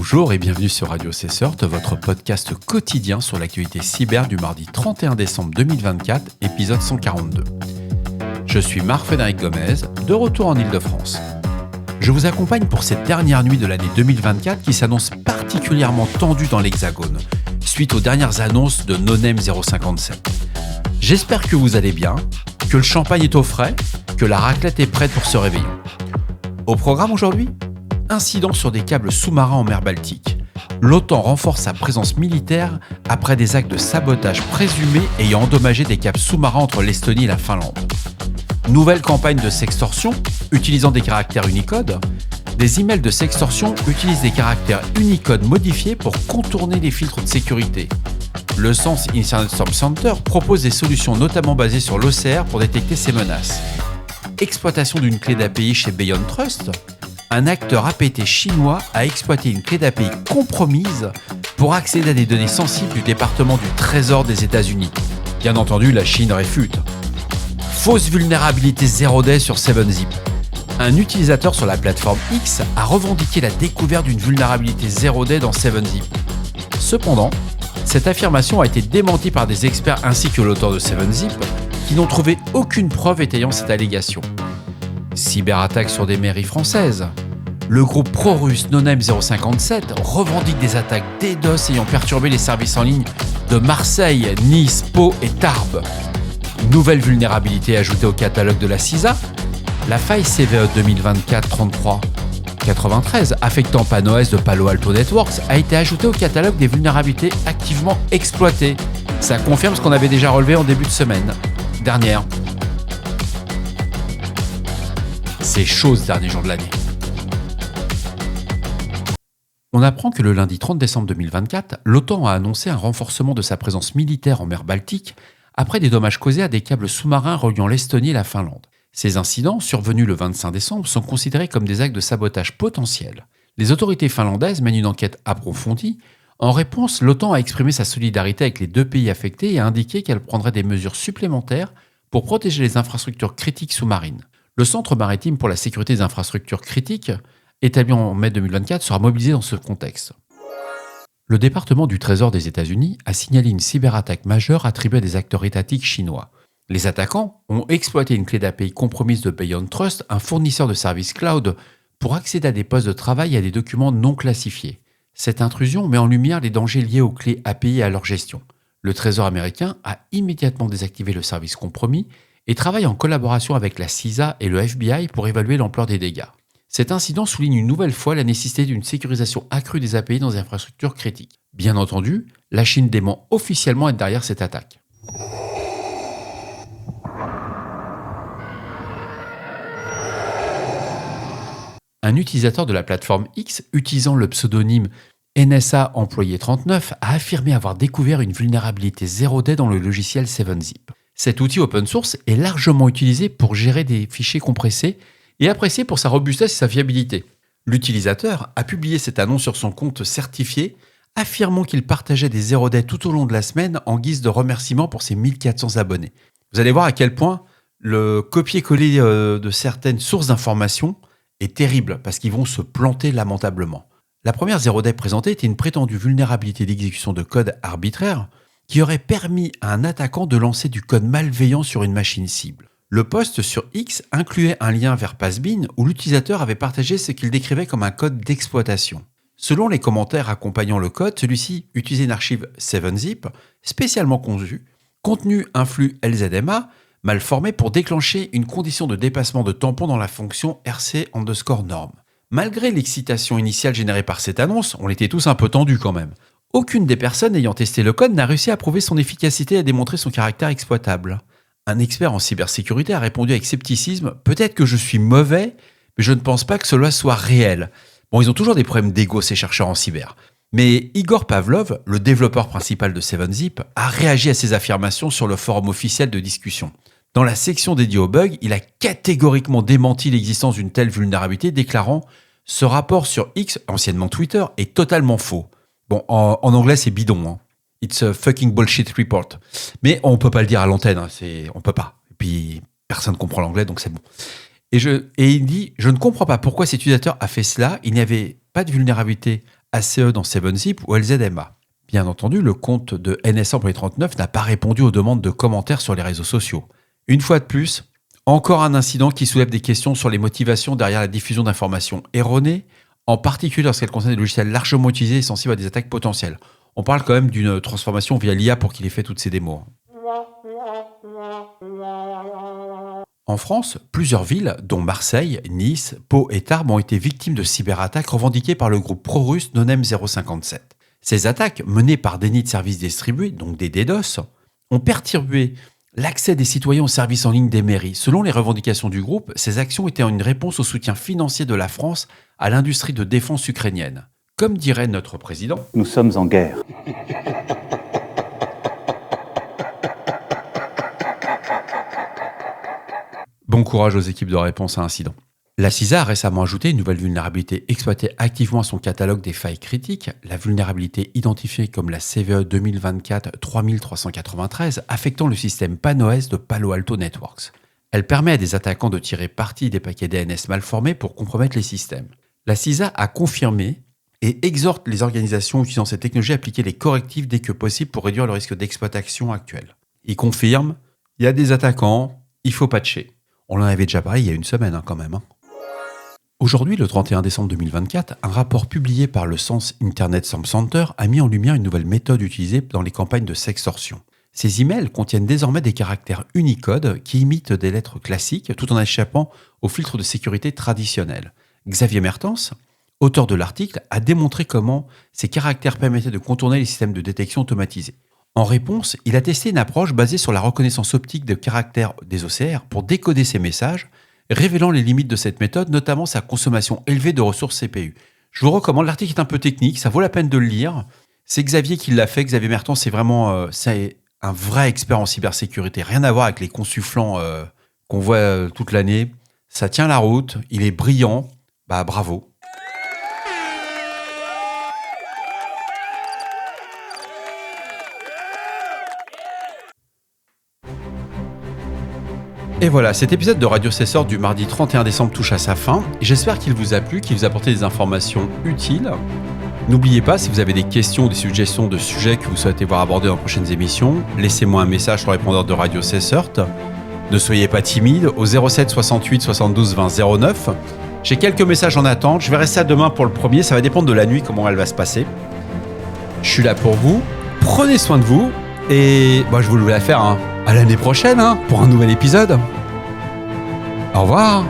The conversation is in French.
Bonjour et bienvenue sur Radio CSERT, votre podcast quotidien sur l'actualité cyber du mardi 31 décembre 2024, épisode 142. Je suis Marc-Frédéric Gomez, de retour en Ile-de-France. Je vous accompagne pour cette dernière nuit de l'année 2024 qui s'annonce particulièrement tendue dans l'Hexagone, suite aux dernières annonces de NoName 057. J'espère que vous allez bien, que le champagne est au frais, que la raclette est prête pour ce réveillon. Au programme aujourd'hui, incident sur des câbles sous-marins en mer Baltique. L'OTAN renforce sa présence militaire après des actes de sabotage présumés ayant endommagé des câbles sous-marins entre l'Estonie et la Finlande. Nouvelle campagne de sextorsion utilisant des caractères Unicode. Des emails de sextorsion utilisent des caractères Unicode modifiés pour contourner les filtres de sécurité. Le Sens Internet Storm Center propose des solutions notamment basées sur l'OCR pour détecter ces menaces. Exploitation d'une clé d'API chez Beyond Trust. Un acteur APT chinois a exploité une clé d'API compromise pour accéder à des données sensibles du département du Trésor des États-Unis. Bien entendu, la Chine réfute. Fausse vulnérabilité 0-day sur 7zip. Un utilisateur sur la plateforme X a revendiqué la découverte d'une vulnérabilité 0-day dans 7zip. Cependant, cette affirmation a été démentie par des experts ainsi que l'auteur de 7zip qui n'ont trouvé aucune preuve étayant cette allégation. Cyberattaque sur des mairies françaises. Le groupe pro-russe NoName 057 revendique des attaques DDoS ayant perturbé les services en ligne de Marseille, Nice, Pau et Tarbes. Nouvelle vulnérabilité ajoutée au catalogue de la CISA. La faille CVE 2024-33-93 affectant PAN-OS de Palo Alto Networks a été ajoutée au catalogue des vulnérabilités activement exploitées. Ça confirme ce qu'on avait déjà relevé en début de semaine dernière. C'est chaud ce dernier jour de l'année. On apprend que le lundi 30 décembre 2024, l'OTAN a annoncé un renforcement de sa présence militaire en mer Baltique après des dommages causés à des câbles sous-marins reliant l'Estonie et la Finlande. Ces incidents, survenus le 25 décembre, sont considérés comme des actes de sabotage potentiels. Les autorités finlandaises mènent une enquête approfondie. En réponse, l'OTAN a exprimé sa solidarité avec les deux pays affectés et a indiqué qu'elle prendrait des mesures supplémentaires pour protéger les infrastructures critiques sous-marines. Le Centre maritime pour la sécurité des infrastructures critiques, établi en mai 2024, sera mobilisé dans ce contexte. Le département du Trésor des États-Unis a signalé une cyberattaque majeure attribuée à des acteurs étatiques chinois. Les attaquants ont exploité une clé d'API compromise de Beyond Trust, un fournisseur de services cloud, pour accéder à des postes de travail et à des documents non classifiés. Cette intrusion met en lumière les dangers liés aux clés API et à leur gestion. Le Trésor américain a immédiatement désactivé le service compromis et travaille en collaboration avec la CISA et le FBI pour évaluer l'ampleur des dégâts. Cet incident souligne une nouvelle fois la nécessité d'une sécurisation accrue des API dans les infrastructures critiques. Bien entendu, la Chine dément officiellement être derrière cette attaque. Un utilisateur de la plateforme X, utilisant le pseudonyme NSA employé 39, a affirmé avoir découvert une vulnérabilité 0-day dans le logiciel 7zip. Cet outil open source est largement utilisé pour gérer des fichiers compressés et apprécié pour sa robustesse et sa fiabilité. L'utilisateur a publié cette annonce sur son compte certifié, affirmant qu'il partageait des 0-day tout au long de la semaine en guise de remerciement pour ses 1400 abonnés. Vous allez voir à quel point le copier-coller de certaines sources d'informations est terrible parce qu'ils vont se planter lamentablement. La première 0-day présentée était une prétendue vulnérabilité d'exécution de code arbitraire qui aurait permis à un attaquant de lancer du code malveillant sur une machine cible. Le post sur X incluait un lien vers Passbean où l'utilisateur avait partagé ce qu'il décrivait comme un code d'exploitation. Selon les commentaires accompagnant le code, celui-ci utilisait une archive 7zip spécialement conçue, contenu un flux LZMA mal formé pour déclencher une condition de dépassement de tampon dans la fonction RC_norm. Malgré l'excitation initiale générée par cette annonce, on était tous un peu tendus quand même. Aucune des personnes ayant testé le code n'a réussi à prouver son efficacité et à démontrer son caractère exploitable. Un expert en cybersécurité a répondu avec scepticisme « Peut-être que je suis mauvais, mais je ne pense pas que cela soit réel. » Bon, ils ont toujours des problèmes d'ego, ces chercheurs en cyber. Mais Igor Pavlov, le développeur principal de 7zip, a réagi à ces affirmations sur le forum officiel de discussion. Dans la section dédiée aux bugs, il a catégoriquement démenti l'existence d'une telle vulnérabilité, déclarant « Ce rapport sur X, anciennement Twitter, est totalement faux. » Bon, en anglais, c'est bidon. Hein. It's a fucking bullshit report. Mais on peut pas le dire à l'antenne. Hein, on peut pas. Et puis, personne ne comprend l'anglais, donc c'est bon. Et il dit « Je ne comprends pas pourquoi cet utilisateur a fait cela. Il n'y avait pas de vulnérabilité ACE dans 7zip ou LZMA. Bien entendu, le compte de NSA Employé 39 n'a pas répondu aux demandes de commentaires sur les réseaux sociaux. Une fois de plus, encore un incident qui soulève des questions sur les motivations derrière la diffusion d'informations erronées, en particulier lorsqu'elles concernent des logiciels largement utilisés et sensibles à des attaques potentielles. On parle quand même d'une transformation via l'IA pour qu'il ait fait toutes ces démos. En France, plusieurs villes, dont Marseille, Nice, Pau et Tarbes, ont été victimes de cyberattaques revendiquées par le groupe pro-russe Nonem 057. Ces attaques, menées par déni de services distribués, donc des DDoS, ont perturbé l'accès des citoyens aux services en ligne des mairies. Selon les revendications du groupe, ces actions étaient une réponse au soutien financier de la France à l'industrie de défense ukrainienne. Comme dirait notre président, « Nous sommes en guerre ». Bon courage aux équipes de réponse à incident. La CISA a récemment ajouté une nouvelle vulnérabilité exploitée activement à son catalogue des failles critiques, la vulnérabilité identifiée comme la CVE 2024-3393 affectant le système PAN-OS de Palo Alto Networks. Elle permet à des attaquants de tirer parti des paquets DNS mal formés pour compromettre les systèmes. La CISA a confirmé et exhorte les organisations utilisant cette technologie à appliquer les correctifs dès que possible pour réduire le risque d'exploitation actuel. Il confirme, il y a des attaquants, il faut patcher. On en avait déjà parlé il y a une semaine quand même. Aujourd'hui, le 31 décembre 2024, un rapport publié par le Sense Internet Spam Center a mis en lumière une nouvelle méthode utilisée dans les campagnes de sextorsion. Ces emails contiennent désormais des caractères Unicode qui imitent des lettres classiques tout en échappant aux filtres de sécurité traditionnels. Xavier Mertens, auteur de l'article, a démontré comment ces caractères permettaient de contourner les systèmes de détection automatisés. En réponse, il a testé une approche basée sur la reconnaissance optique de caractères des OCR pour décoder ces messages, révélant les limites de cette méthode, notamment sa consommation élevée de ressources CPU. Je vous recommande, l'article est un peu technique, ça vaut la peine de le lire. C'est Xavier qui l'a fait, Xavier Mertens, c'est vraiment c'est un vrai expert en cybersécurité, rien à voir avec les consultants qu'on voit toute l'année. Ça tient la route, il est brillant, bravo. Et voilà, cet épisode de Radio Cesseur du mardi 31 décembre touche à sa fin. J'espère qu'il vous a plu, qu'il vous a apporté des informations utiles. N'oubliez pas, si vous avez des questions ou des suggestions de sujets que vous souhaitez voir abordés dans les prochaines émissions, laissez-moi un message sur le répondeur de Radio Cesseur. Ne soyez pas timide, au 07 68 72 20 09. J'ai quelques messages en attente, je verrai ça demain pour le premier, ça va dépendre de la nuit, comment elle va se passer. Je suis là pour vous, prenez soin de vous, et je vous le laisse faire, à l'année prochaine pour un nouvel épisode. Au revoir.